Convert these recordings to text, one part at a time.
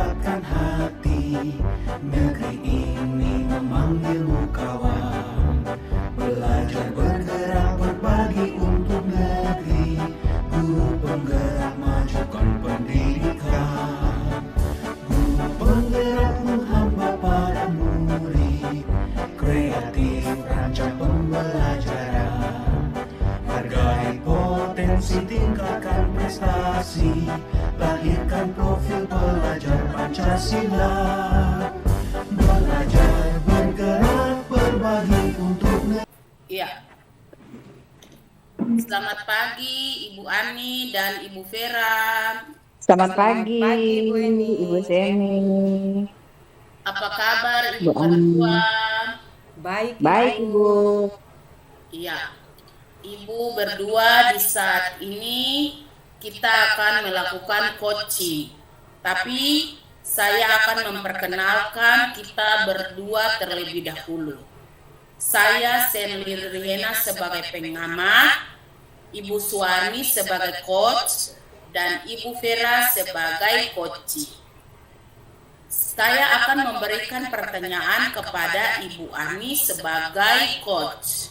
mendapatkan hati. Negeri ini memanggilmu kawan, belajar bergerak berbagi untuk negeri. Guru penggerak majukan pendidikan, guru penggerak menghamba para murid, kreatif rancang pembelajaran, hargai potensi tingkatkan prestasi, lahirkan profil pelajar Pancasila. Belajar bergerak berbagi untuk negeri. Iya. Selamat pagi Ibu Ani dan Ibu Vera. Selamat pagi Ibu Eni. Ibu Seni. Apa kabar Ibu Bu Ani. berdua? Baik Ibu. Iya. Ibu berdua di saat ini kita akan melakukan coaching. Tapi saya akan memperkenalkan kita berdua terlebih dahulu. Saya Senli Riena sebagai pengamat, Ibu Suwani sebagai coach, dan Ibu Vera sebagai coach. Saya akan memberikan pertanyaan kepada Ibu Ani sebagai coach.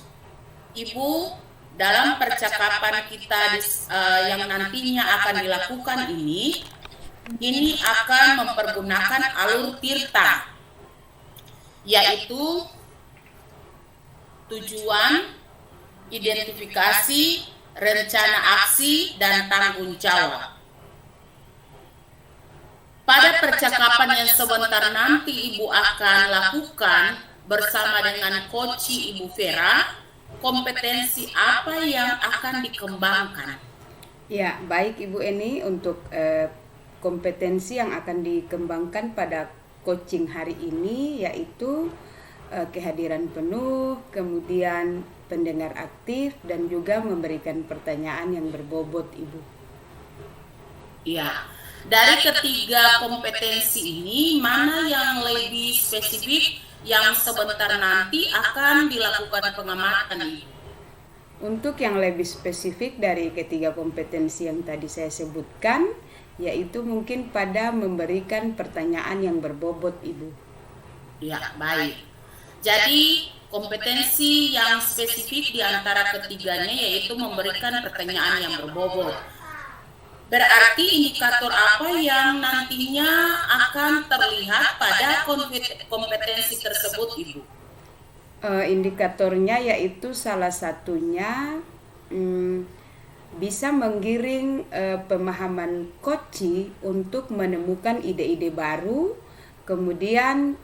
Ibu, dalam percakapan kita yang nantinya akan dilakukan ini akan mempergunakan alur tirta, yaitu tujuan, identifikasi, rencana aksi, dan tanggung jawab. Pada percakapan yang sebentar nanti Ibu akan lakukan bersama dengan coach Ibu Vera, kompetensi apa yang akan dikembangkan? Ya, baik Ibu Eni, untuk kompetensi yang akan dikembangkan pada coaching hari ini yaitu kehadiran penuh, kemudian pendengar aktif, dan juga memberikan pertanyaan yang berbobot, Ibu. Iya, dari ketiga kompetensi ini, mana yang lebih spesifik yang sebentar nanti akan dilakukan pengamatan, Ibu? Untuk yang lebih spesifik dari ketiga kompetensi yang tadi saya sebutkan, yaitu mungkin pada memberikan pertanyaan yang berbobot, Ibu. Ya, baik. Jadi, kompetensi yang spesifik di antara ketiganya yaitu memberikan pertanyaan yang berbobot. Berarti indikator apa yang nantinya akan terlihat pada kompetensi tersebut, Ibu? Indikatornya yaitu salah satunya bisa menggiring pemahaman coach untuk menemukan ide-ide baru, kemudian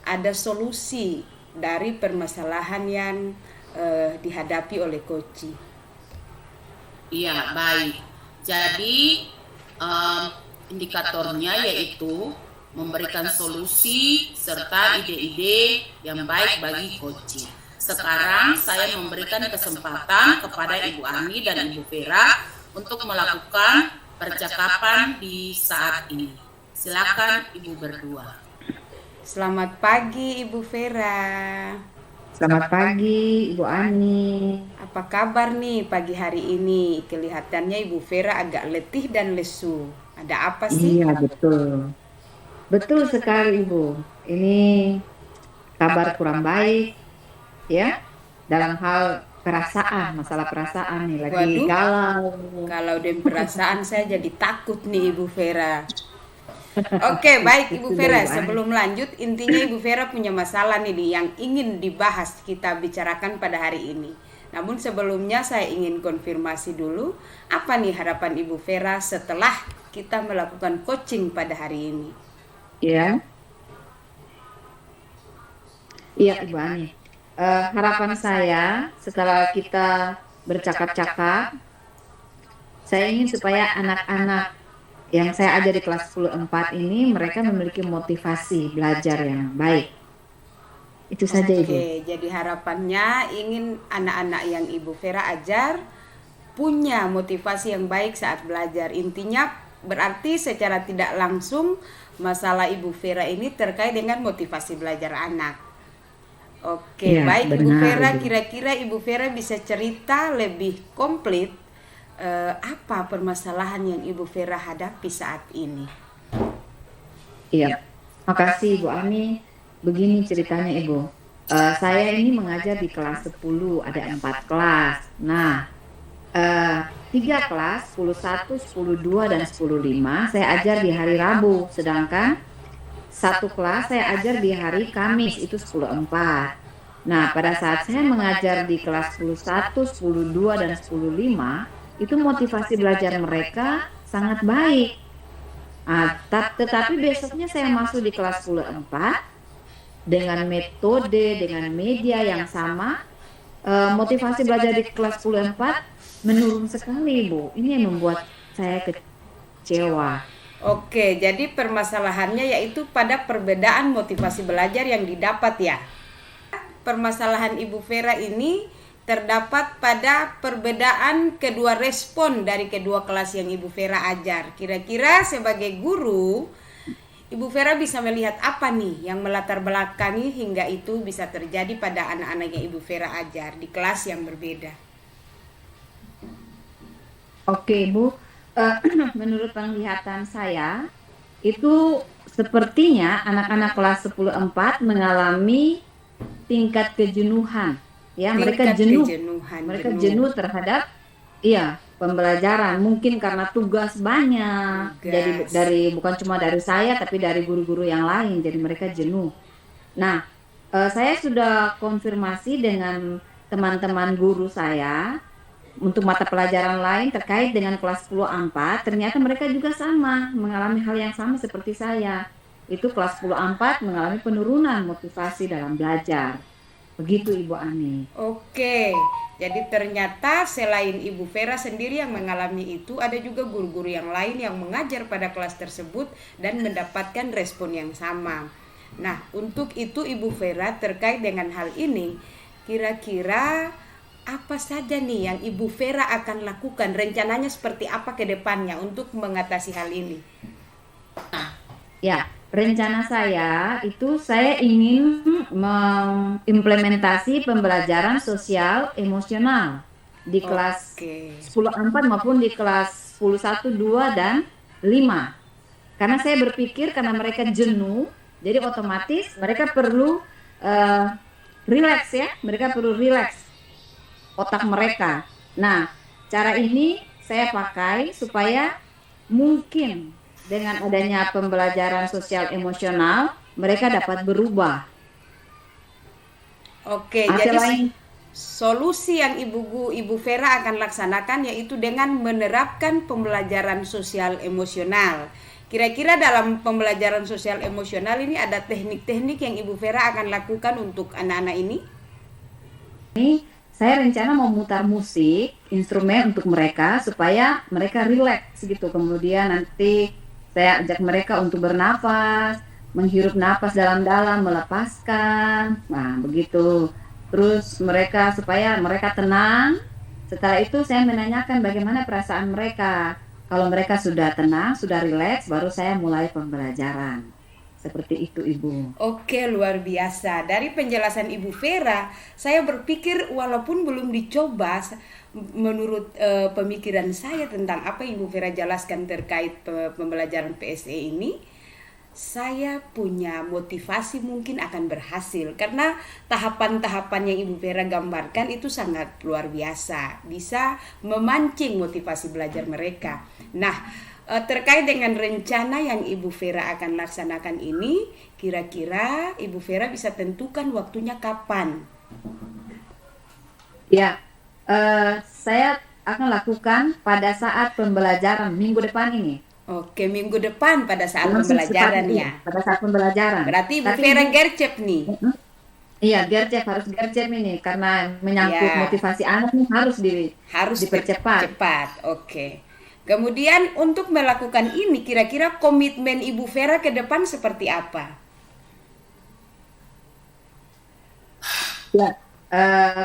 ada solusi dari permasalahan yang dihadapi oleh coach. Iya, baik. Jadi indikatornya yaitu memberikan solusi serta ide-ide yang baik bagi coach. Sekarang saya memberikan kesempatan kepada Ibu Ani dan Ibu Vera untuk melakukan percakapan di saat ini. Silakan Ibu berdua. Selamat pagi Ibu Vera. Selamat pagi Ibu Ani. Apa kabar nih pagi hari ini? Kelihatannya Ibu Vera agak letih dan lesu. Ada apa sih? Iya betul. Betul sekali Ibu. Ini kabar kurang baik ya dalam hal perasaan, masalah perasaan nih lagi galau. Kalau dengan perasaan saya jadi takut nih Ibu Vera. Oke, baik Ibu Vera, sebelum lanjut, intinya Ibu Vera punya masalah nih yang ingin dibahas kita bicarakan pada hari ini. Namun sebelumnya saya ingin konfirmasi dulu, apa nih harapan Ibu Vera setelah kita melakukan coaching pada hari ini? Iya Ibu Ani. Harapan saya setelah kita bercakap-cakap, saya ingin supaya anak-anak yang saya ajar di kelas 10-4 ini mereka memiliki motivasi belajar yang baik. Itu saja Ibu. Oke, jadi harapannya ingin anak-anak yang Ibu Vera ajar punya motivasi yang baik saat belajar. Intinya berarti secara tidak langsung masalah Ibu Vera ini terkait dengan motivasi belajar anak. Oke, ya, baik benar, Ibu Vera, kira-kira Ibu Vera bisa cerita lebih komplit apa permasalahan yang Ibu Vera hadapi saat ini? Iya, makasih Ibu Ani. Begini ceritanya Ibu. Saya ini mengajar di kelas 10, ada 4 kelas. Nah, 3 kelas, 10.1, 10.2, dan 10.5 saya ajar di hari Rabu. Sedangkan satu kelas saya ajar di hari Kamis, itu 10.4. Nah, pada saat saya mengajar di kelas 10.1, 10.2, dan 10.5, itu motivasi belajar mereka sangat baik. Tetapi besoknya saya masuk di kelas 10.4 dengan metode, dengan media yang sama, motivasi belajar di kelas 10.4 menurun sekali, Bu. Ini yang membuat saya kecewa. Oke, jadi permasalahannya yaitu pada perbedaan motivasi belajar yang didapat ya. Permasalahan Ibu Vera ini terdapat pada perbedaan kedua respon dari kedua kelas yang Ibu Vera ajar. Kira-kira sebagai guru, Ibu Vera bisa melihat apa nih yang melatar belakangi hingga itu bisa terjadi pada anak-anak yang Ibu Vera ajar di kelas yang berbeda. Oke, Bu. Menurut penglihatan saya, itu sepertinya anak-anak kelas 10.4 mengalami tingkat kejenuhan. Ya, mereka jenuh. Mereka jenuh terhadap pembelajaran. Mungkin karena tugas banyak. Jadi bukan cuma dari saya tapi dari guru-guru yang lain. Jadi mereka jenuh. Nah, saya sudah konfirmasi dengan teman-teman guru saya untuk mata pelajaran lain terkait dengan kelas 10.4, ternyata mereka juga sama, mengalami hal yang sama seperti saya. Itu kelas 10.4 mengalami penurunan motivasi dalam belajar. Begitu Ibu Ani. Oke, jadi ternyata selain Ibu Vera sendiri yang mengalami itu, ada juga guru-guru yang lain yang mengajar pada kelas tersebut dan mendapatkan respon yang sama. Nah, untuk itu Ibu Vera terkait dengan hal ini, kira-kira apa saja nih yang Ibu Vera akan lakukan? Rencananya seperti apa ke depannya untuk mengatasi hal ini? Ya, rencana saya itu saya ingin mengimplementasi pembelajaran sosial emosional di kelas 10.4 maupun di kelas 10.1, 2, dan 5. Karena saya berpikir karena mereka jenuh, jadi otomatis mereka perlu relax ya, mereka perlu relax otak mereka. Nah, cara ini saya pakai supaya mungkin dengan adanya pembelajaran sosial emosional mereka dapat berubah. Oke, jadi solusi yang Ibu Vera akan laksanakan yaitu dengan menerapkan pembelajaran sosial emosional. Kira-kira dalam pembelajaran sosial emosional ini ada teknik-teknik yang Ibu Vera akan lakukan untuk anak-anak ini? Ini saya rencana mau mutar musik, instrumen untuk mereka supaya mereka rileks gitu. Kemudian nanti saya ajak mereka untuk bernafas, menghirup nafas dalam-dalam, melepaskan. Nah, begitu. Terus mereka supaya mereka tenang. Setelah itu saya menanyakan bagaimana perasaan mereka. Kalau mereka sudah tenang, sudah rileks, baru saya mulai pembelajaran. Seperti itu Ibu. Oke, luar biasa. Dari penjelasan Ibu Vera, saya berpikir walaupun belum dicoba, menurut pemikiran saya tentang apa Ibu Vera jelaskan terkait pembelajaran PSE ini, saya punya motivasi mungkin akan berhasil. Karena tahapan-tahapan yang Ibu Vera gambarkan itu sangat luar biasa. Bisa memancing motivasi belajar mereka. Nah, terkait dengan rencana yang Ibu Vera akan laksanakan ini, kira-kira Ibu Vera bisa tentukan waktunya kapan? Ya, saya akan lakukan pada saat pembelajaran minggu depan ini. Oke, minggu depan pada saat pembelajaran ya. Pada saat pembelajaran. Berarti Ibu Vera gercep nih. Iya, harus gercep ini karena menyangkut motivasi anak ini harus dipercepat. Oke. Kemudian untuk melakukan ini, kira-kira komitmen Ibu Vera ke depan seperti apa? Ya,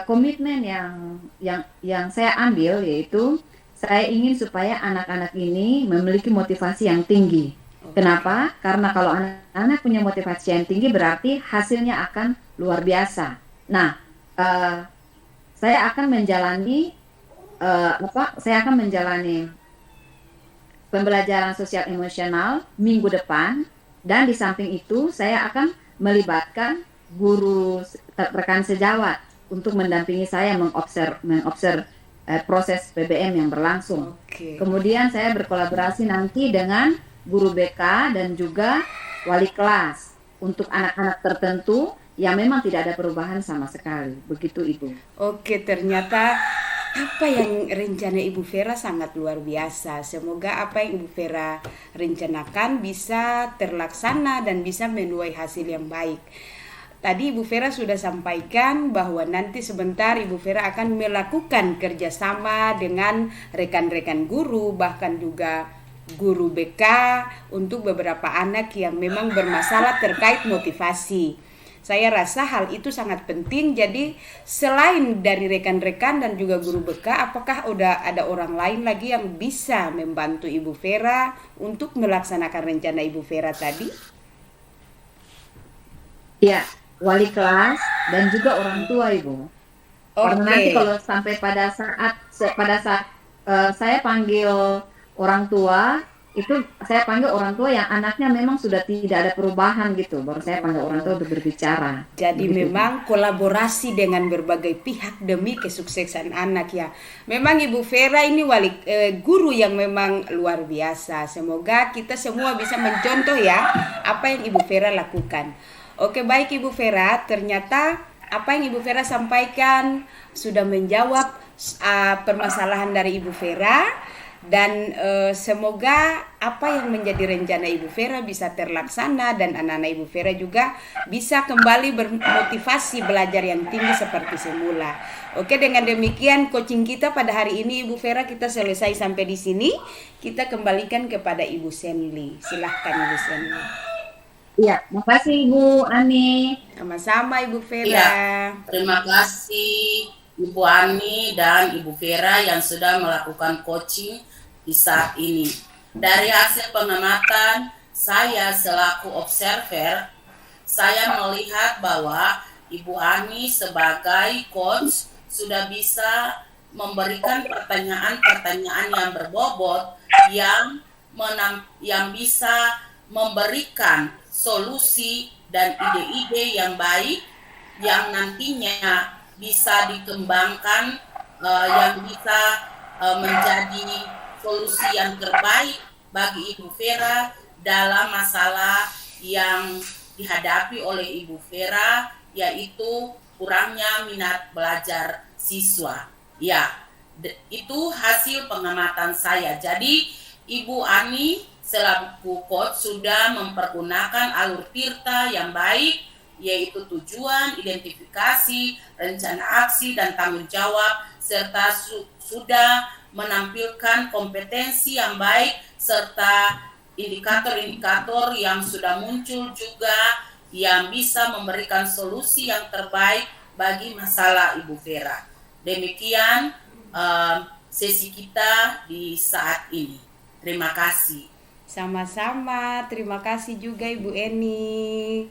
komitmen yang saya ambil yaitu saya ingin supaya anak-anak ini memiliki motivasi yang tinggi. Kenapa? Karena kalau anak-anak punya motivasi yang tinggi berarti hasilnya akan luar biasa. Nah, saya akan menjalani pembelajaran sosial emosional minggu depan Dan di samping itu saya akan melibatkan guru rekan sejawat untuk mendampingi saya mengobserv proses PBM yang berlangsung. Oke. Kemudian saya berkolaborasi nanti dengan guru BK dan juga wali kelas untuk anak-anak tertentu yang memang tidak ada perubahan sama sekali. Begitu Ibu. Oke, ternyata apa yang rencana Ibu Vera sangat luar biasa. Semoga apa yang Ibu Vera rencanakan bisa terlaksana dan bisa menuai hasil yang baik. Tadi Ibu Vera sudah sampaikan bahwa nanti sebentar Ibu Vera akan melakukan kerjasama dengan rekan-rekan guru, bahkan juga guru BK untuk beberapa anak yang memang bermasalah terkait motivasi. Saya rasa hal itu sangat penting. Jadi selain dari rekan-rekan dan juga guru BK, apakah udah ada orang lain lagi yang bisa membantu Ibu Vera untuk melaksanakan rencana Ibu Vera tadi? Ya, wali kelas dan juga orang tua Ibu. Karena nanti Oke. kalau sampai pada saat saya panggil orang tua, itu saya panggil orang tua yang anaknya memang sudah tidak ada perubahan gitu, baru saya panggil orang tua untuk berbicara. Jadi Begitu. memang kolaborasi dengan berbagai pihak demi kesuksesan anak ya. Memang Ibu Vera ini guru yang memang luar biasa. Semoga kita semua bisa mencontoh ya apa yang Ibu Vera lakukan. Oke, baik Ibu Vera, ternyata apa yang Ibu Vera sampaikan sudah menjawab permasalahan dari Ibu Vera. Dan semoga apa yang menjadi rencana Ibu Vera bisa terlaksana dan anak-anak Ibu Vera juga bisa kembali bermotivasi belajar yang tinggi seperti semula. Oke, dengan demikian coaching kita pada hari ini Ibu Vera kita selesai sampai di sini. Kita kembalikan kepada Ibu Senli. Silahkan Ibu Senli. Iya, makasih Ibu Ani. Sama-sama Ibu Vera. Iya. Terima kasih Ibu Ani dan Ibu Vera yang sudah melakukan coaching di saat ini. Dari hasil pengamatan saya selaku observer, saya melihat bahwa Ibu Ani sebagai coach sudah bisa memberikan pertanyaan-pertanyaan yang berbobot yang bisa memberikan solusi dan ide-ide yang baik yang nantinya bisa dikembangkan, yang bisa menjadi solusi yang terbaik bagi Ibu Vera dalam masalah yang dihadapi oleh Ibu Vera, yaitu kurangnya minat belajar siswa. Ya, itu hasil pengamatan saya. Jadi Ibu Ani selaku coach sudah mempergunakan alur Tirta yang baik, yaitu tujuan, identifikasi, rencana aksi, dan tanggung jawab, serta sudah menampilkan kompetensi yang baik, serta indikator-indikator yang sudah muncul juga, yang bisa memberikan solusi yang terbaik bagi masalah Ibu Vera. Demikian sesi kita di saat ini. Terima kasih. Sama-sama, terima kasih juga Ibu Eni.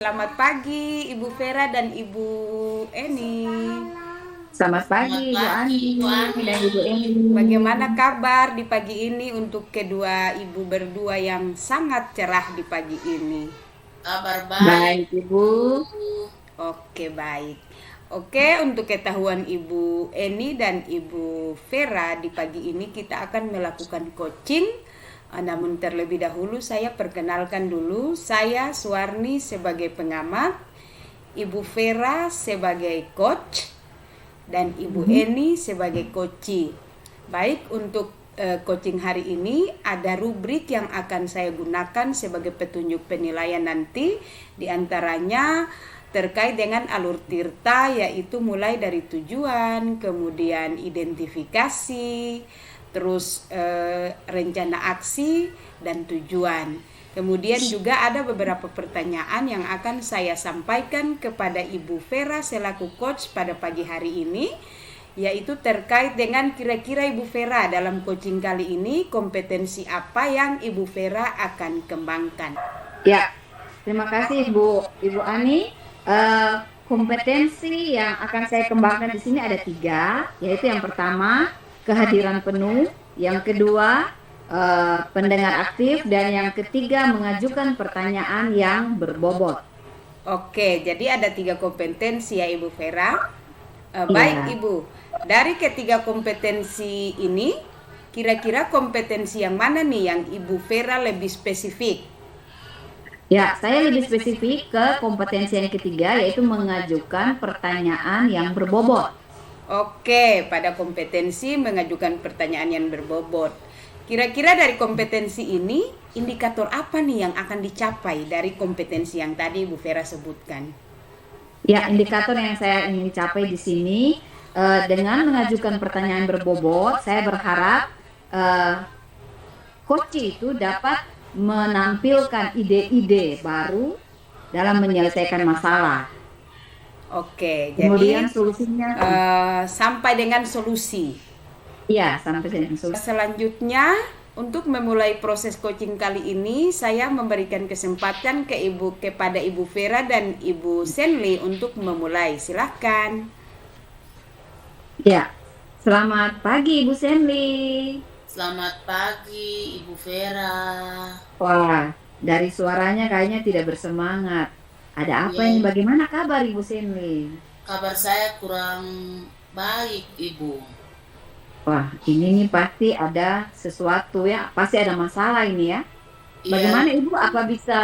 Selamat pagi Ibu Vera dan Ibu Eni. Selamat pagi Ibu Ani dan Ibu Eni. Bagaimana kabar di pagi ini untuk kedua ibu berdua yang sangat cerah di pagi ini? Kabar baik. Baik Ibu. Oke, baik. Oke, untuk ketahuan Ibu Eni dan Ibu Vera, di pagi ini kita akan melakukan coaching. Namun terlebih dahulu saya perkenalkan dulu, saya Suwarni sebagai pengamat, Ibu Vera sebagai coach, dan Ibu Eni sebagai coachee. Baik, untuk coaching hari ini ada rubrik yang akan saya gunakan sebagai petunjuk penilaian nanti, diantaranya terkait dengan alur Tirta, yaitu mulai dari tujuan, kemudian identifikasi, terus rencana aksi dan tujuan. Kemudian juga ada beberapa pertanyaan yang akan saya sampaikan kepada Ibu Vera selaku coach pada pagi hari ini, yaitu terkait dengan kira-kira Ibu Vera dalam coaching kali ini kompetensi apa yang Ibu Vera akan kembangkan. Ya, terima kasih Ibu Ani. Eh, kompetensi yang akan saya kembangkan di sini ada 3, yaitu yang pertama kehadiran penuh, yang kedua pendengar aktif, dan yang ketiga mengajukan pertanyaan yang berbobot. Oke, jadi ada 3 kompetensi ya Ibu Vera. Iya. Baik Ibu, dari ketiga kompetensi ini, kira-kira kompetensi yang mana nih yang Ibu Vera lebih spesifik? Ya, saya lebih spesifik ke kompetensi yang ketiga, yaitu mengajukan pertanyaan yang berbobot. Oke, pada kompetensi mengajukan pertanyaan yang berbobot. Kira-kira dari kompetensi ini, indikator apa nih yang akan dicapai dari kompetensi yang tadi Bu Vera sebutkan? Ya, indikator yang saya ingin capai di sini dengan mengajukan pertanyaan berbobot, saya berharap coach itu dapat menampilkan ide-ide baru dalam menyelesaikan masalah. Oke, Kemudian jadi solusinya, sampai dengan solusi. iya, sampai dengan solusi. Selanjutnya, untuk memulai proses coaching kali ini, saya memberikan kesempatan kepada Ibu Vera dan Ibu Senli untuk memulai. Silahkan. Ya, selamat pagi Ibu Senli. Selamat pagi Ibu Vera. Wah, dari suaranya kayaknya tidak bersemangat. Ada apa Ya, ini? Bagaimana kabar Ibu Senli? kabar saya kurang baik Ibu. Wah, ini nih pasti ada sesuatu ya, pasti ada masalah ini ya. Iya, Bagaimana Ibu? Apa bisa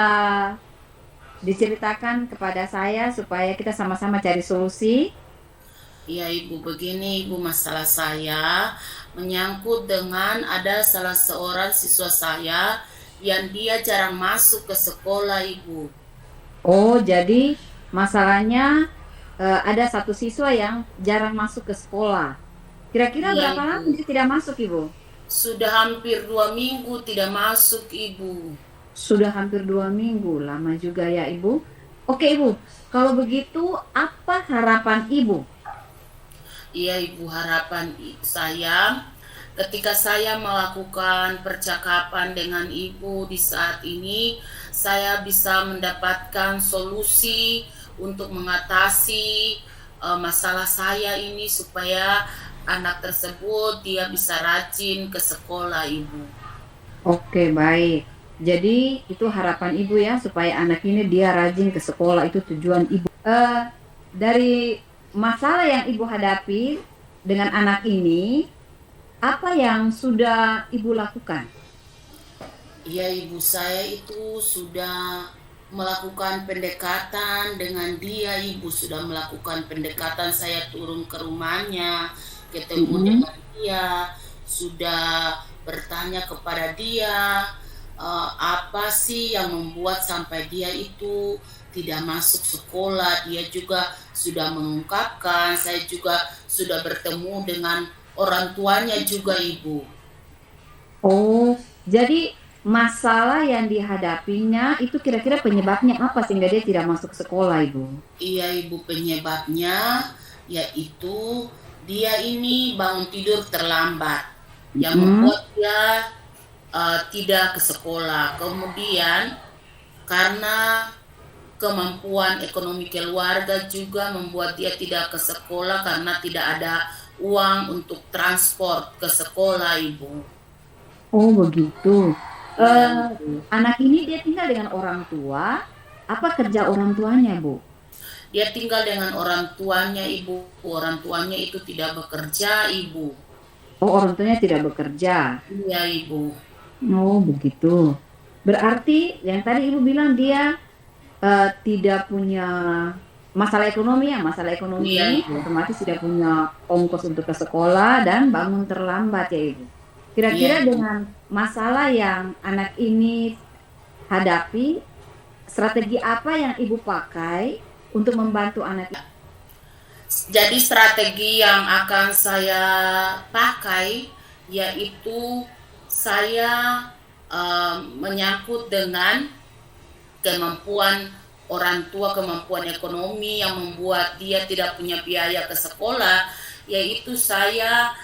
diceritakan kepada saya supaya kita sama-sama cari solusi? iya Ibu, begini Ibu, masalah saya menyangkut dengan ada salah seorang siswa saya yang dia jarang masuk ke sekolah Ibu. Oh, jadi masalahnya ada satu siswa yang jarang masuk ke sekolah. Kira-kira Iya berapa lama Ibu, dia tidak masuk, Ibu? sudah hampir 2 minggu tidak masuk Ibu. Sudah hampir 2 minggu, lama juga ya Ibu. Oke Ibu, kalau begitu apa harapan Ibu? Iya Ibu, harapan saya ketika saya melakukan percakapan dengan Ibu di saat ini, saya bisa mendapatkan solusi untuk mengatasi masalah saya ini supaya anak tersebut dia bisa rajin ke sekolah Ibu. Oke, baik. Jadi itu harapan Ibu ya, supaya anak ini dia rajin ke sekolah, itu tujuan Ibu. Dari masalah yang Ibu hadapi dengan anak ini, apa yang sudah Ibu lakukan? Iya Ibu, saya itu sudah melakukan pendekatan dengan dia Ibu, sudah melakukan pendekatan, saya turun ke rumahnya, ketemu Mm-mm. dengan dia, sudah bertanya kepada dia apa sih yang membuat sampai dia itu tidak masuk sekolah. Dia juga sudah mengungkapkan, saya juga sudah bertemu dengan orang tuanya juga Ibu. Oh, jadi masalah yang dihadapinya itu kira-kira penyebabnya apa sehingga dia tidak masuk sekolah, Ibu? Iya Ibu, penyebabnya yaitu dia ini bangun tidur terlambat yang Mm-mm. membuat dia tidak ke sekolah. Kemudian karena kemampuan ekonomi keluarga juga membuat dia tidak ke sekolah karena tidak ada uang untuk transport ke sekolah Ibu. Oh, begitu. Iya Eh, Ibu. anak ini dia tinggal dengan orang tua. Apa kerja orang tuanya, Bu? Dia tinggal dengan orang tuanya Ibu. Orang tuanya itu tidak bekerja Ibu. Oh, orang tuanya tidak bekerja. Iya Ibu. Oh, begitu. Berarti yang tadi Ibu bilang dia tidak punya masalah ekonomi ya, masalah Iya ekonomi, Ibu. otomatis tidak punya ongkos untuk ke sekolah dan bangun terlambat ya Ibu. Iya Kira-kira Ibu. dengan masalah yang anak ini hadapi, strategi apa yang Ibu pakai untuk membantu anak ini? Jadi strategi yang akan saya pakai yaitu saya menyangkut dengan kemampuan orang tua, kemampuan ekonomi yang membuat dia tidak punya biaya ke sekolah, yaitu saya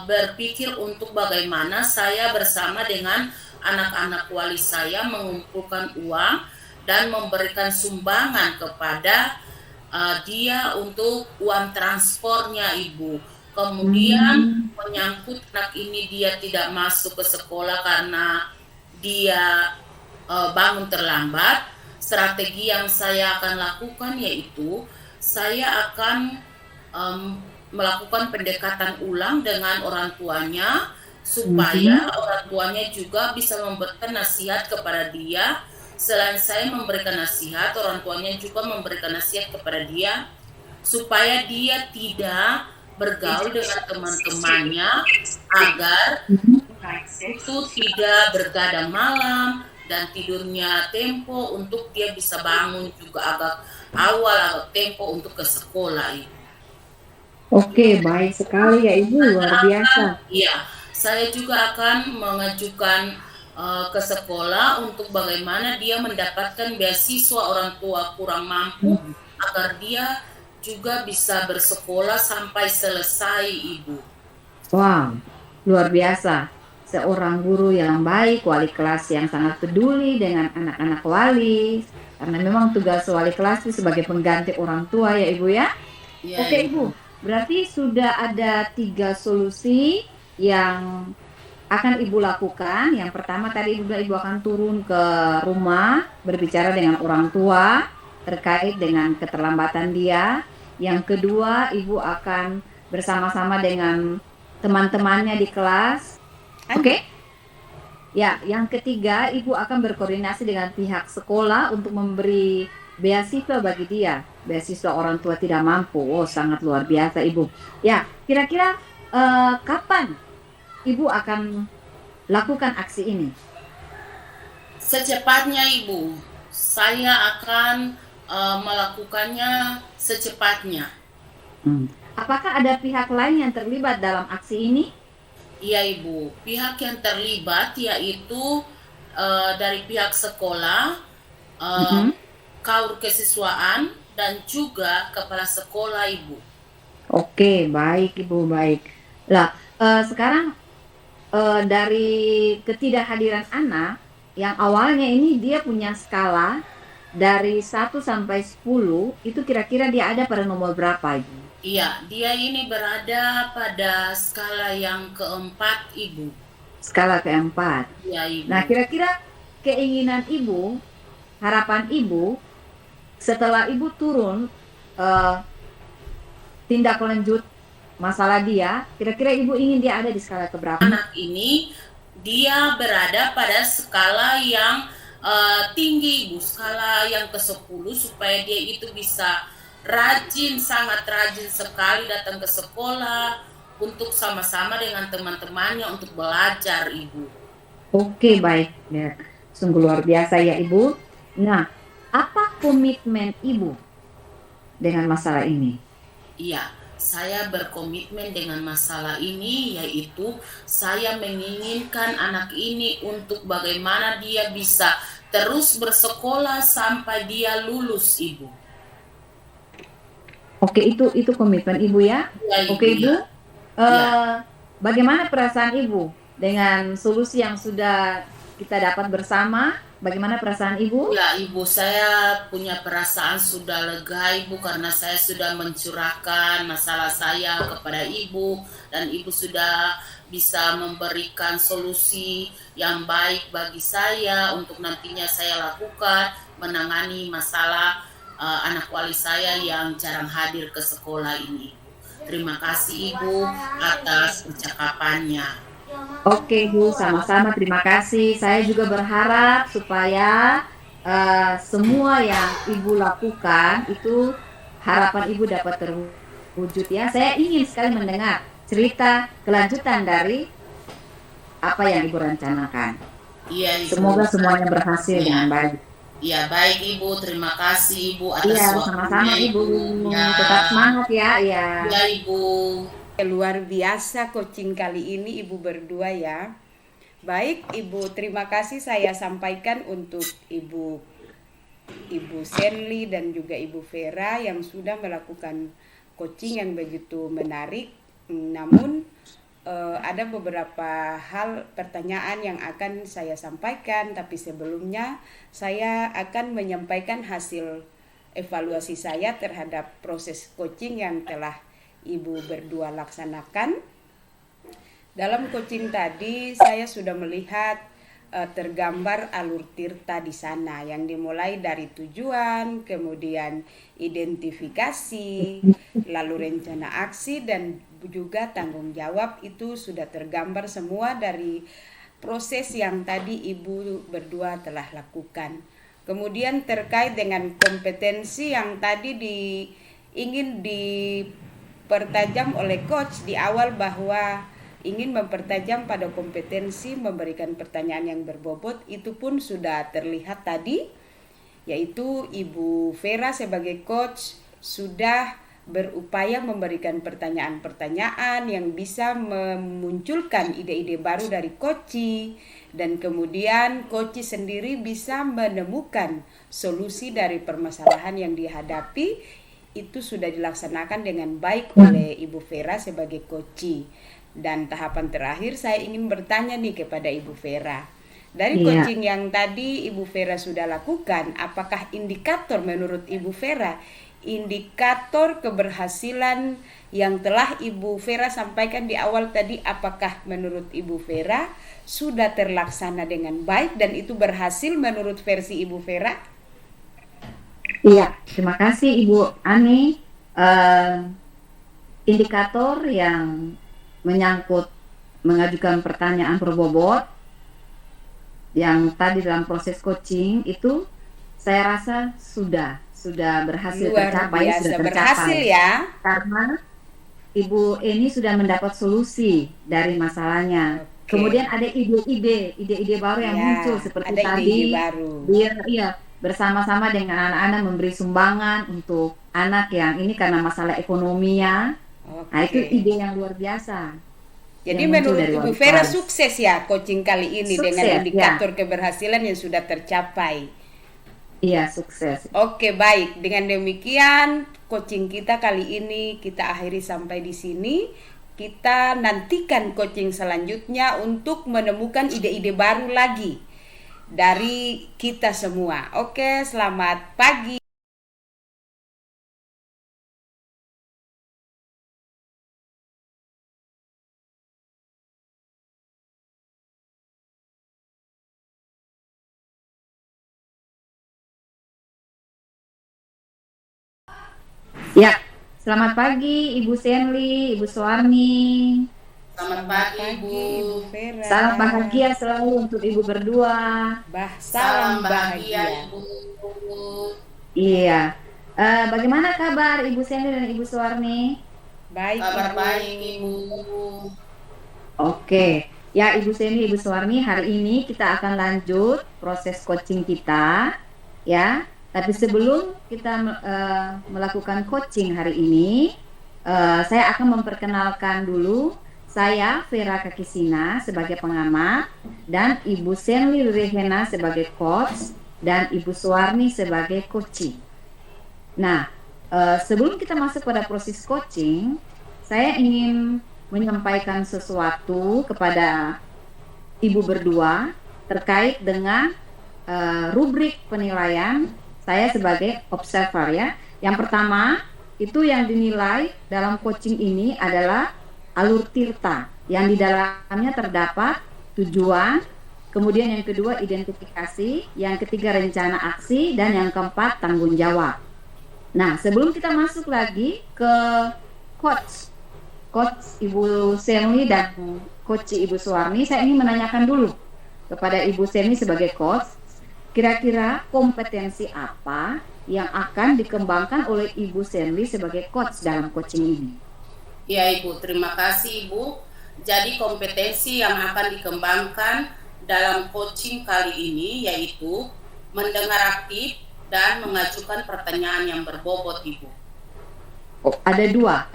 berpikir untuk bagaimana saya bersama dengan anak-anak wali saya mengumpulkan uang dan memberikan sumbangan kepada dia untuk uang transportnya, Ibu. Kemudian menyangkut anak ini dia tidak masuk ke sekolah karena dia bangun terlambat. Strategi yang saya akan lakukan yaitu saya akan melakukan pendekatan ulang dengan orang tuanya supaya orang tuanya juga bisa memberikan nasihat kepada dia. Selain saya memberikan nasihat, orang tuanya juga memberikan nasihat kepada dia supaya dia tidak bergaul dengan teman-temannya, agar itu tidak bergadang malam dan tidurnya tempo untuk dia bisa bangun juga agak awal, agak tempo untuk ke sekolah. Oke, baik sekali ya Ibu, luar biasa. Iya, saya juga akan mengajukan ke sekolah untuk bagaimana dia mendapatkan beasiswa orang tua kurang mampu agar dia juga bisa bersekolah sampai selesai, Ibu. Wow, luar biasa. Seorang guru yang baik, wali kelas yang sangat peduli dengan anak-anak wali. Karena memang tugas wali kelas itu sebagai pengganti orang tua ya Ibu ya. Ya, Oke Ibu, berarti sudah ada 3 solusi yang akan Ibu lakukan. Yang pertama tadi Ibu akan turun ke rumah, berbicara dengan orang tua terkait dengan keterlambatan dia. Yang kedua, Ibu akan bersama-sama dengan teman-temannya di kelas. Oke? Ya, yang ketiga, Ibu akan berkoordinasi dengan pihak sekolah untuk memberi beasiswa bagi dia. Beasiswa orang tua tidak mampu. Oh, sangat luar biasa, Ibu. Ya, kira-kira kapan Ibu akan lakukan aksi ini? Secepatnya, Ibu. Saya akan melakukannya secepatnya. Apakah ada pihak lain yang terlibat dalam aksi ini? Iya, Ibu. Pihak yang terlibat yaitu dari pihak sekolah, kaur kesiswaan, dan juga kepala sekolah, Ibu. Oke, baik Ibu, baik. Lah, sekarang dari ketidakhadiran anak yang awalnya ini dia punya skala dari 1 sampai 10, itu kira-kira dia ada pada nomor berapa, Ibu? Iya, dia ini berada pada skala yang keempat, Ibu. Skala keempat. Iya, Ibu. Nah, kira-kira keinginan Ibu, harapan Ibu, setelah Ibu turun tindak lanjut masalah dia, kira-kira Ibu ingin dia ada di skala keberapa? Anak ini dia berada pada skala yang tinggi, Ibu, skala yang ke-10, supaya dia itu bisa rajin, sangat rajin sekali datang ke sekolah untuk sama-sama dengan teman-temannya untuk belajar, Ibu. Oke, baik. Ya, sungguh luar biasa ya, Ibu. Nah, apa komitmen Ibu dengan masalah ini? Iya, saya berkomitmen dengan masalah ini, yaitu saya menginginkan anak ini untuk bagaimana dia bisa terus bersekolah sampai dia lulus, Ibu. Oke, itu komitmen Ibu ya. Ya, Oke, Ibu. Ya. Bagaimana perasaan Ibu dengan solusi yang sudah kita dapat bersama? Bagaimana perasaan Ibu? Ya, Ibu, saya punya perasaan sudah lega, Ibu, karena saya sudah mencurahkan masalah saya kepada Ibu, dan Ibu sudah bisa memberikan solusi yang baik bagi saya untuk nantinya saya lakukan menangani masalah anak wali saya yang jarang hadir ke sekolah ini. Terima kasih, Ibu, atas percakapannya. Oke, Bu, sama-sama, terima kasih. Saya juga berharap supaya semua yang Ibu lakukan itu harapan Ibu dapat terwujud ya. Saya ingin sekali mendengar cerita kelanjutan dari apa yang Ibu rencanakan. Iya, Ibu. Semoga semuanya berhasil dengan baik. Ya, baik, Ibu, terima kasih, Ibu, atas waktunya. Sama-sama, Ibu. Ya. Tetap semangat ya. Ya, Ibu. Luar biasa coaching kali ini Ibu berdua ya. Baik, Ibu, terima kasih saya sampaikan untuk Ibu Senli dan juga Ibu Vera yang sudah melakukan coaching yang begitu menarik. Namun ada beberapa hal pertanyaan yang akan saya sampaikan, tapi sebelumnya saya akan menyampaikan hasil evaluasi saya terhadap proses coaching yang telah Ibu berdua laksanakan. Dalam coaching tadi saya sudah melihat tergambar alur tirta di sana yang dimulai dari tujuan, kemudian identifikasi, lalu rencana aksi dan juga tanggung jawab. Itu sudah tergambar semua dari proses yang tadi Ibu berdua telah lakukan. Kemudian terkait dengan kompetensi yang tadi ingin dipertajam oleh coach di awal, bahwa ingin mempertajam pada kompetensi memberikan pertanyaan yang berbobot, itu pun sudah terlihat tadi, yaitu Ibu Vera sebagai coach sudah berupaya memberikan pertanyaan-pertanyaan yang bisa memunculkan ide-ide baru dari coach, dan kemudian coach sendiri bisa menemukan solusi dari permasalahan yang dihadapi. Itu sudah dilaksanakan dengan baik oleh Ibu Vera sebagai coach. Dan tahapan terakhir saya ingin bertanya nih kepada Ibu Vera. Dari coaching yang tadi Ibu Vera sudah lakukan, apakah indikator menurut Ibu Vera, indikator keberhasilan yang telah Ibu Vera sampaikan di awal tadi, apakah menurut Ibu Vera sudah terlaksana dengan baik dan itu berhasil menurut versi Ibu Vera? Iya, terima kasih Ibu Ani. Indikator yang menyangkut mengajukan pertanyaan berbobot yang tadi dalam proses coaching itu saya rasa sudah berhasil tercapai, berhasil ya, karena Ibu Eni sudah mendapat solusi dari masalahnya. Kemudian ada ide-ide baru yang muncul seperti ada tadi baru. Dia bersama-sama dengan anak-anak memberi sumbangan untuk anak yang ini karena masalah ekonominya. Nah, itu ide yang luar biasa. Jadi menurut Ibu Vera sukses ya coaching kali ini, sukses, dengan indikator keberhasilan yang sudah tercapai. Iya, sukses. Oke, baik. Dengan demikian coaching kita kali ini kita akhiri sampai di sini. Kita nantikan coaching selanjutnya untuk menemukan ide-ide baru lagi dari kita semua. Oke, selamat pagi. Ya, selamat pagi Ibu Senli, Ibu Suwarni. Selamat pagi Ibu Vera. Salam bahagia selalu untuk Ibu berdua. Salam bahagia Ibu. Iya. Bagaimana kabar Ibu Senli dan Ibu Suwarni? Baik. Kabar baik Ibu. Oke. Ya Ibu Senli, Ibu Suwarni, hari ini kita akan lanjut proses coaching kita, ya. Tapi sebelum kita melakukan coaching hari ini, saya akan memperkenalkan dulu. Saya Vera Kakisina sebagai pengamat, dan Ibu Senli Rehena sebagai coach, dan Ibu Suwarni sebagai coaching. Nah, sebelum kita masuk pada proses coaching, saya ingin menyampaikan sesuatu kepada Ibu berdua terkait dengan rubrik penilaian saya sebagai observer, ya. Yang pertama, itu yang dinilai dalam coaching ini adalah alur tirta, yang di dalamnya terdapat tujuan, kemudian yang kedua identifikasi, yang ketiga rencana aksi, dan yang keempat tanggung jawab. Nah, sebelum kita masuk lagi ke coach Ibu Senli dan coach Ibu Suwarni, saya ingin menanyakan dulu kepada Ibu Senli sebagai coach, kira-kira kompetensi apa yang akan dikembangkan oleh Ibu Senli sebagai coach dalam coaching ini? Ya Ibu, terima kasih Ibu. Jadi kompetensi yang akan dikembangkan dalam coaching kali ini yaitu mendengar aktif dan mengajukan pertanyaan yang berbobot Ibu. Oh, ada dua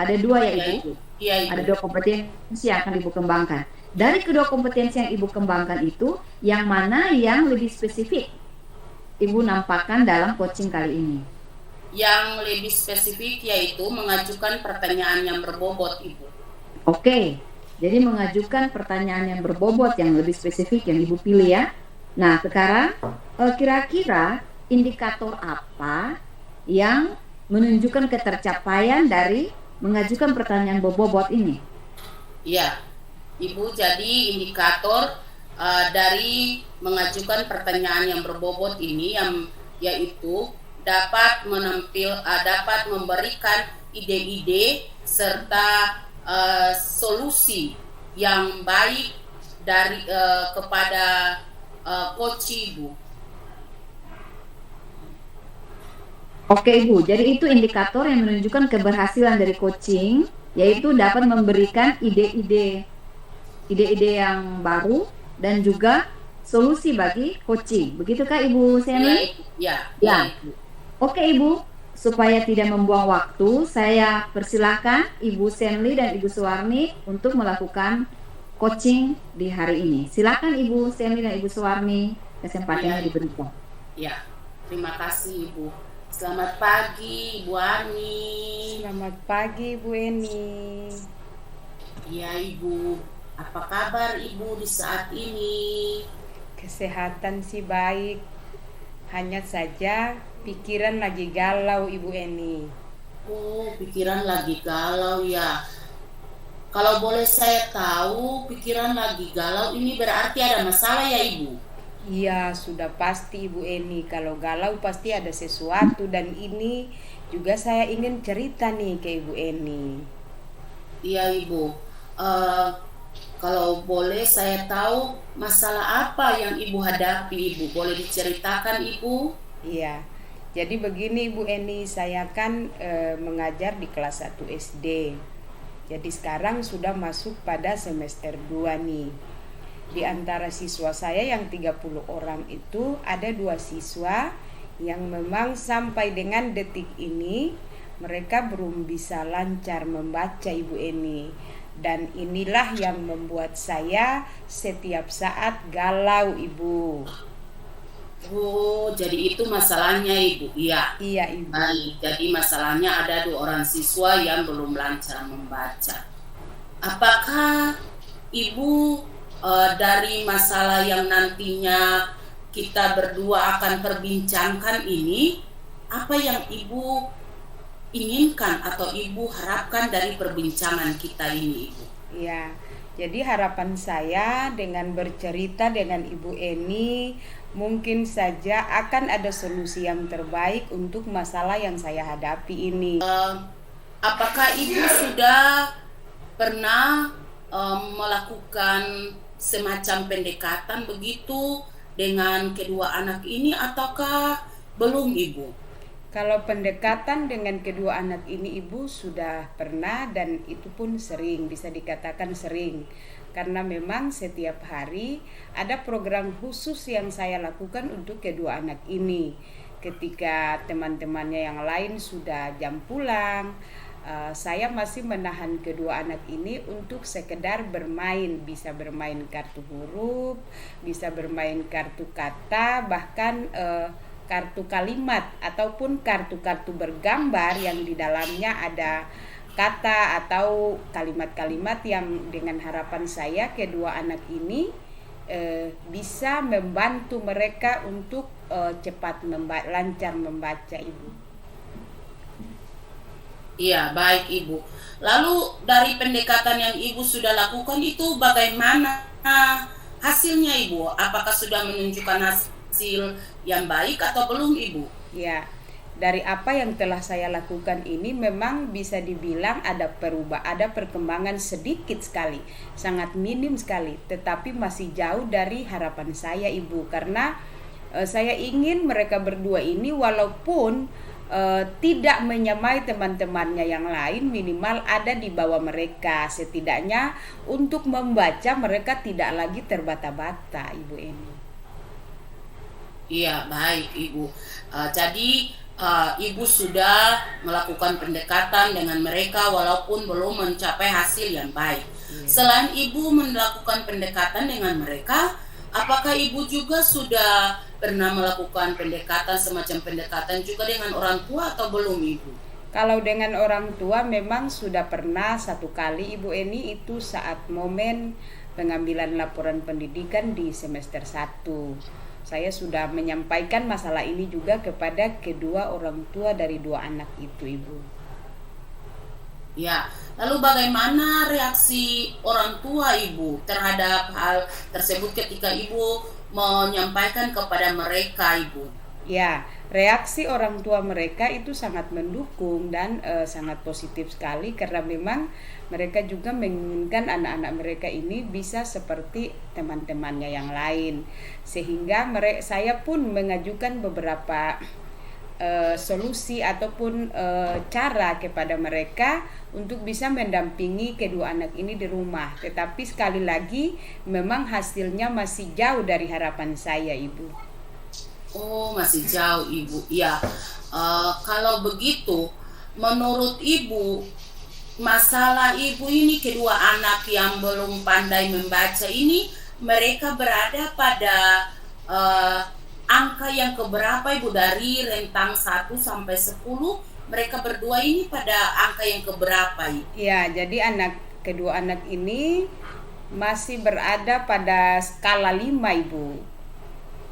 ya Ibu? Iya Ibu. Ada dua kompetensi yang akan Ibu kembangkan. Dari kedua kompetensi yang Ibu kembangkan itu, yang mana yang lebih spesifik Ibu nampakkan dalam coaching kali ini? Yang lebih spesifik yaitu mengajukan pertanyaan yang berbobot Ibu. Oke. Jadi mengajukan pertanyaan yang berbobot, yang lebih spesifik yang Ibu pilih ya. Nah, sekarang kira-kira indikator apa yang menunjukkan ketercapaian dari mengajukan pertanyaan berbobot ini? Ya, Ibu, jadi indikator dari mengajukan pertanyaan yang berbobot ini yaitu dapat dapat memberikan ide-ide serta solusi yang baik dari kepada coach Ibu. Oke Ibu, jadi itu indikator yang menunjukkan keberhasilan dari coaching, yaitu dapat memberikan ide-ide yang baru dan juga solusi bagi coaching. Begitukah Ibu Senli? Ya. Ibu. Oke Ibu, supaya tidak membuang waktu, saya persilahkan Ibu Senli dan Ibu Suwarni untuk melakukan coaching di hari ini. Silakan Ibu Senli dan Ibu Suwarni, kesempatannya diberikan. Ya, terima kasih Ibu. Selamat pagi Ibu Ani. Selamat pagi Bu Eni. Ya Ibu, apa kabar Ibu di saat ini? Kesehatan sih baik, hanya saja pikiran lagi galau Ibu Eni. Oh, pikiran lagi galau ya. Kalau boleh saya tahu, pikiran lagi galau ini berarti ada masalah ya Ibu? Iya, sudah pasti Ibu Eni. Kalau galau pasti ada sesuatu, dan ini juga saya ingin cerita nih ke Ibu Eni. Iya Ibu. Kalau boleh saya tahu masalah apa yang Ibu hadapi Ibu? Boleh diceritakan Ibu? Iya. Jadi begini Bu Eni, saya kan mengajar di kelas 1 SD. Jadi sekarang sudah masuk pada semester 2 nih. Di antara siswa saya yang 30 orang itu ada 2 siswa yang memang sampai dengan detik ini mereka belum bisa lancar membaca Ibu Eni. Dan inilah yang membuat saya setiap saat galau Ibu. Oh, jadi itu masalahnya Ibu? Iya. Iya Ibu. Baik, jadi masalahnya ada 2 orang siswa yang belum lancar membaca. Apakah Ibu dari masalah yang nantinya kita berdua akan perbincangkan ini, apa yang Ibu inginkan atau Ibu harapkan dari perbincangan kita ini Ibu? Ya, jadi harapan saya dengan bercerita dengan Ibu Eni, mungkin saja akan ada solusi yang terbaik untuk masalah yang saya hadapi ini. Apakah Ibu sudah pernah melakukan semacam pendekatan begitu dengan kedua anak ini ataukah belum Ibu? Kalau pendekatan dengan kedua anak ini Ibu sudah pernah, dan itu pun sering, bisa dikatakan sering. Karena memang setiap hari ada program khusus yang saya lakukan untuk kedua anak ini. Ketika teman-temannya yang lain sudah jam pulang, saya masih menahan kedua anak ini untuk sekedar bermain. Bisa bermain kartu huruf, bisa bermain kartu kata, bahkan kartu kalimat ataupun kartu-kartu bergambar yang di dalamnya ada kata atau kalimat-kalimat yang dengan harapan saya kedua anak ini bisa membantu mereka untuk cepat lancar membaca Ibu. Iya, baik Ibu. Lalu dari pendekatan yang Ibu sudah lakukan itu bagaimana hasilnya Ibu? Apakah sudah menunjukkan hasil yang baik atau belum Ibu? Ya, dari apa yang telah saya lakukan ini memang bisa dibilang ada perkembangan sedikit sekali, sangat minim sekali, tetapi masih jauh dari harapan saya Ibu, karena saya ingin mereka berdua ini walaupun tidak menyamai teman-temannya yang lain, minimal ada di bawah mereka, setidaknya untuk membaca mereka tidak lagi terbata-bata Ibu Eni. Iya, baik Ibu. Jadi Ibu sudah melakukan pendekatan dengan mereka walaupun belum mencapai hasil yang baik. Selain Ibu melakukan pendekatan dengan mereka, apakah Ibu juga sudah pernah melakukan pendekatan, semacam pendekatan juga dengan orang tua atau belum Ibu? Kalau dengan orang tua memang sudah pernah satu kali Ibu Eni, itu saat momen pengambilan laporan pendidikan di semester 1. Saya sudah menyampaikan masalah ini juga kepada kedua orang tua dari dua anak itu, Ibu. Ya, lalu bagaimana reaksi orang tua Ibu terhadap hal tersebut ketika Ibu menyampaikan kepada mereka, Ibu? Ya, reaksi orang tua mereka itu sangat mendukung dan sangat positif sekali, karena memang mereka juga menginginkan anak-anak mereka ini bisa seperti teman-temannya yang lain. Sehingga saya pun mengajukan beberapa solusi ataupun cara kepada mereka untuk bisa mendampingi kedua anak ini di rumah. Tetapi sekali lagi memang hasilnya masih jauh dari harapan saya, Ibu. Oh, masih jauh Ibu. Ya, kalau begitu, menurut Ibu, masalah Ibu ini kedua anak yang belum pandai membaca ini, mereka berada pada angka yang keberapa Ibu, dari rentang 1 sampai 10? Mereka berdua ini pada angka yang keberapa Ibu? Ya, jadi kedua anak ini masih berada pada skala 5, Ibu.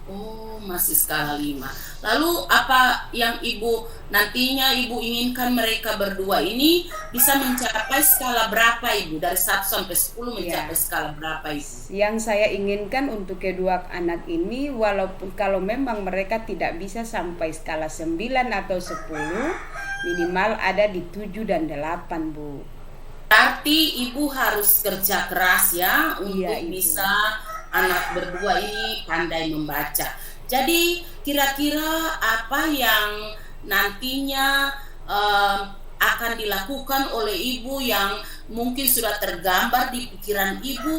Oh, masih skala 5. Lalu apa yang Ibu nantinya Ibu inginkan mereka berdua ini bisa mencapai skala berapa Ibu? Dari 1 sampai 10 mencapai skala berapa Ibu? Yang saya inginkan untuk kedua anak ini, walaupun kalau memang mereka tidak bisa sampai skala 9 atau 10, minimal ada di 7 dan 8, Bu. Berarti Ibu harus kerja keras ya untuk bisa anak berdua ini pandai membaca. Jadi kira-kira apa yang nantinya akan dilakukan oleh Ibu yang mungkin sudah tergambar di pikiran Ibu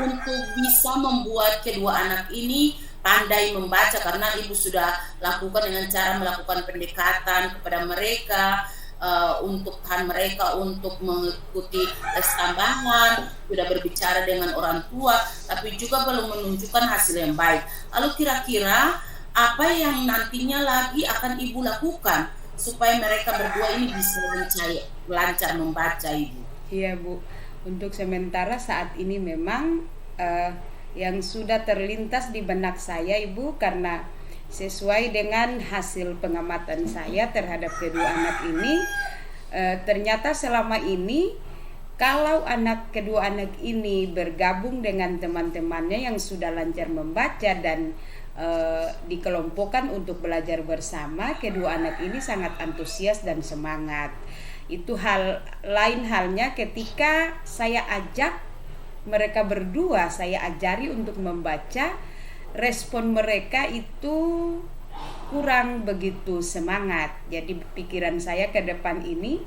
untuk bisa membuat kedua anak ini pandai membaca, karena Ibu sudah lakukan dengan cara melakukan pendekatan kepada mereka, untuk mereka untuk mengikuti tes tambahan, sudah berbicara dengan orang tua, tapi juga belum menunjukkan hasil yang baik. Lalu kira-kira apa yang nantinya lagi akan Ibu lakukan supaya mereka berdua ini bisa lancar membaca, Ibu? Iya, Bu. Untuk sementara saat ini memang yang sudah terlintas di benak saya, Ibu, karena sesuai dengan hasil pengamatan saya terhadap kedua anak ini, ternyata selama ini kalau kedua anak ini bergabung dengan teman-temannya yang sudah lancar membaca dan dikelompokkan untuk belajar bersama, kedua anak ini sangat antusias dan semangat. Itu lain halnya ketika saya ajak mereka berdua, saya ajari untuk membaca, respon mereka itu kurang begitu semangat. Jadi pikiran saya ke depan ini,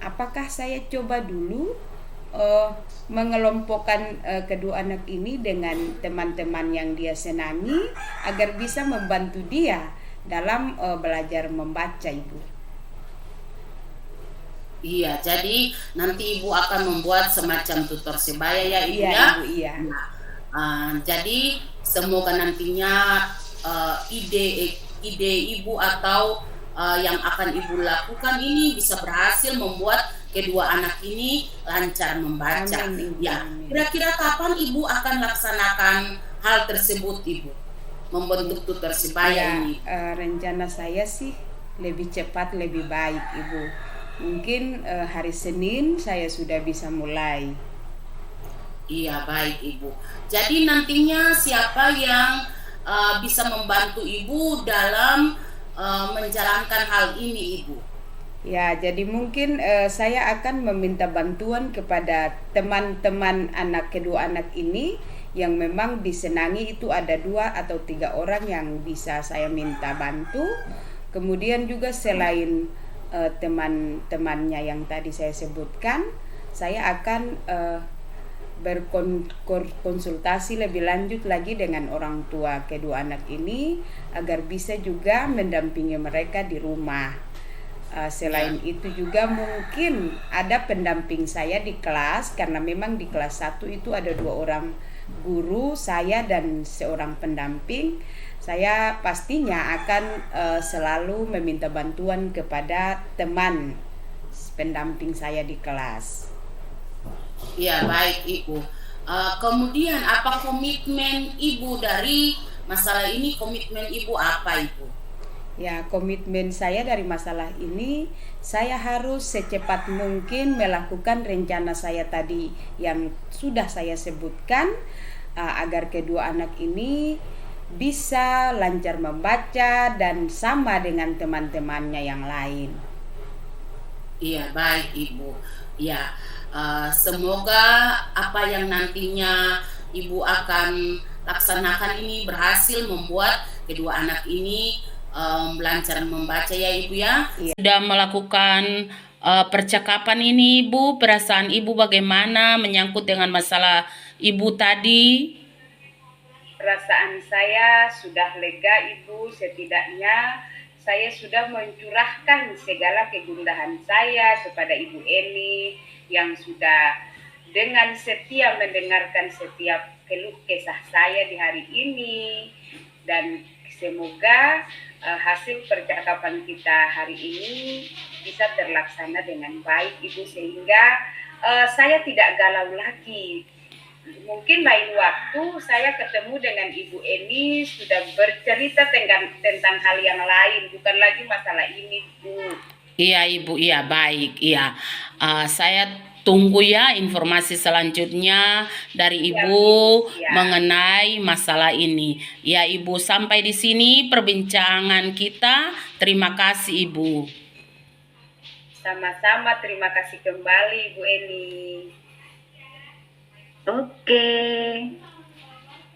apakah saya coba dulu mengelompokkan kedua anak ini dengan teman-teman yang dia senangi agar bisa membantu dia dalam belajar membaca, Ibu. Iya, jadi nanti Ibu akan membuat semacam tutor sebaya ya Ibu, iya, ya. Ibu, iya. Jadi semoga nantinya ide Ibu atau yang akan Ibu lakukan ini bisa berhasil membuat kedua anak ini lancar membaca. Amin, ya, amin. Kira-kira kapan Ibu akan laksanakan hal tersebut, Ibu? Membentuk tutor sebaya ini? Rencana saya sih lebih cepat lebih baik, Ibu. Mungkin hari Senin saya sudah bisa mulai. Iya, baik Ibu. Jadi nantinya siapa yang bisa membantu Ibu dalam menjalankan hal ini, Ibu? Ya, jadi mungkin saya akan meminta bantuan kepada teman-teman kedua anak ini yang memang disenangi. Itu ada 2 atau 3 orang yang bisa saya minta bantu. Kemudian juga selain teman-temannya yang tadi saya sebutkan, saya akan berkonsultasi lebih lanjut lagi dengan orang tua kedua anak ini agar bisa juga mendampingi mereka di rumah. Selain itu juga mungkin ada pendamping saya di kelas, karena memang di kelas 1 itu ada 2 orang guru, saya dan seorang pendamping. Saya pastinya akan selalu meminta bantuan kepada teman pendamping saya di kelas. Ya, baik Ibu. Kemudian apa komitmen Ibu dari masalah ini? Komitmen Ibu apa Ibu? Ya, komitmen saya dari masalah ini, saya harus secepat mungkin melakukan rencana saya tadi yang sudah saya sebutkan, agar kedua anak ini bisa lancar membaca dan sama dengan teman-temannya yang lain. Iya, baik Ibu. Ya, semoga apa yang nantinya Ibu akan laksanakan ini berhasil membuat kedua anak ini lancar membaca ya Ibu ya. Iya. Sudah melakukan percakapan ini Ibu, perasaan Ibu bagaimana menyangkut dengan masalah Ibu tadi? Perasaan saya sudah lega Ibu, setidaknya saya sudah mencurahkan segala kegundahan saya kepada Ibu Eni yang sudah dengan setia mendengarkan setiap keluh kesah saya di hari ini, dan semoga hasil percakapan kita hari ini bisa terlaksana dengan baik Ibu, sehingga saya tidak galau lagi. Mungkin lain waktu saya ketemu dengan Ibu Eni sudah bercerita tentang hal yang lain, bukan lagi masalah ini Bu. Iya Ibu, iya baik, iya. Saya tunggu ya informasi selanjutnya dari Ibu Ya. mengenai masalah ini. Ya Ibu, sampai di sini perbincangan kita. Terima kasih Ibu. Sama-sama, terima kasih kembali Bu Eni. Oke,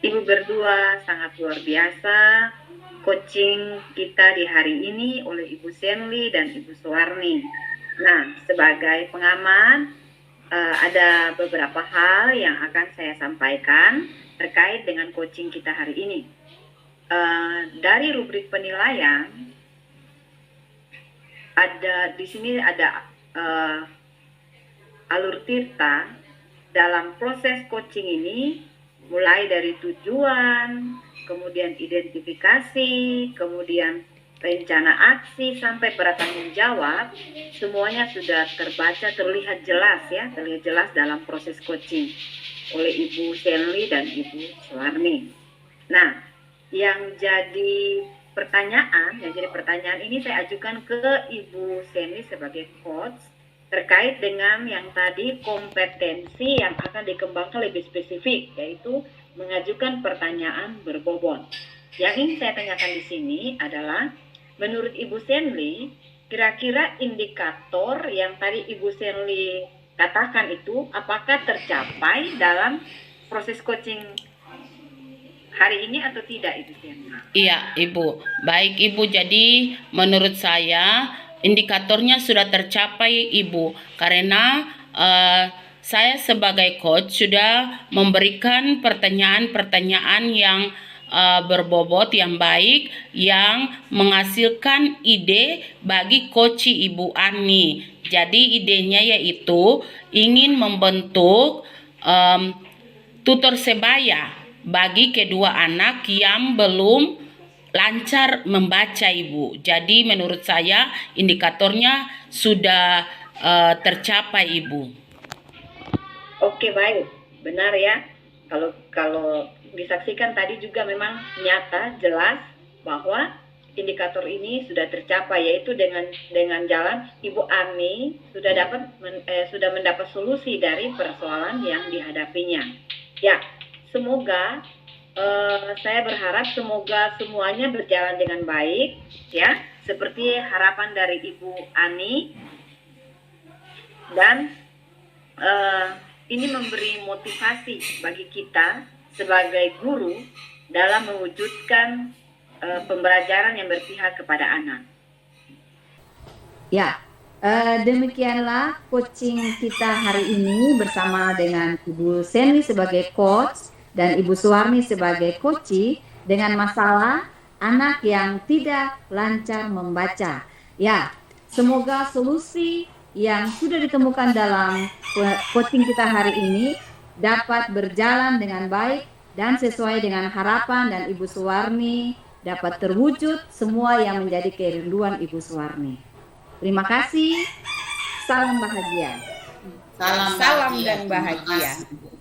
Ibu berdua sangat luar biasa. Coaching kita di hari ini oleh Ibu Senli dan Ibu Suwarni. Nah, sebagai pengamat, ada beberapa hal yang akan saya sampaikan terkait dengan coaching kita hari ini. Dari rubrik penilaian, di sini ada alur tirta. Dalam proses coaching ini, mulai dari tujuan, kemudian identifikasi, kemudian rencana aksi, sampai bertanggung jawab, semuanya sudah terbaca, terlihat jelas dalam proses coaching oleh Ibu Senli dan Ibu Suwarni. Nah, yang jadi pertanyaan ini saya ajukan ke Ibu Senli sebagai coach, terkait dengan yang tadi kompetensi yang akan dikembangkan lebih spesifik, yaitu mengajukan pertanyaan berbobot. Yang ingin saya tanyakan di sini adalah, menurut Ibu Senli, kira-kira indikator yang tadi Ibu Senli katakan itu apakah tercapai dalam proses coaching hari ini atau tidak Ibu Senli? Iya Ibu, baik Ibu, jadi menurut saya indikatornya sudah tercapai Ibu, karena saya sebagai coach sudah memberikan pertanyaan-pertanyaan yang berbobot, yang baik, yang menghasilkan ide bagi coach Ibu Ani. Jadi idenya yaitu ingin membentuk tutor sebaya bagi kedua anak yang belum lancar membaca Ibu. Jadi menurut saya indikatornya sudah tercapai Ibu. Oke, baik, benar ya. Kalau disaksikan tadi juga memang nyata, jelas bahwa indikator ini sudah tercapai, yaitu dengan jalan Ibu Ani sudah mendapat solusi dari persoalan yang dihadapinya. Ya, semoga saya berharap semoga semuanya berjalan dengan baik ya, seperti harapan dari Ibu Ani, dan ini memberi motivasi bagi kita sebagai guru dalam mewujudkan pembelajaran yang berpihak kepada anak. Ya, demikianlah coaching kita hari ini bersama dengan Ibu Senli sebagai coach dan Ibu Suwarni sebagai coach dengan masalah anak yang tidak lancar membaca. Ya, semoga solusi yang sudah ditemukan dalam coaching kita hari ini dapat berjalan dengan baik dan sesuai dengan harapan, dan Ibu Suwarni dapat terwujud semua yang menjadi kerinduan Ibu Suwarni. Terima kasih. Salam bahagia. Salam Salam bahagia. dan Terima bahagia. kasih.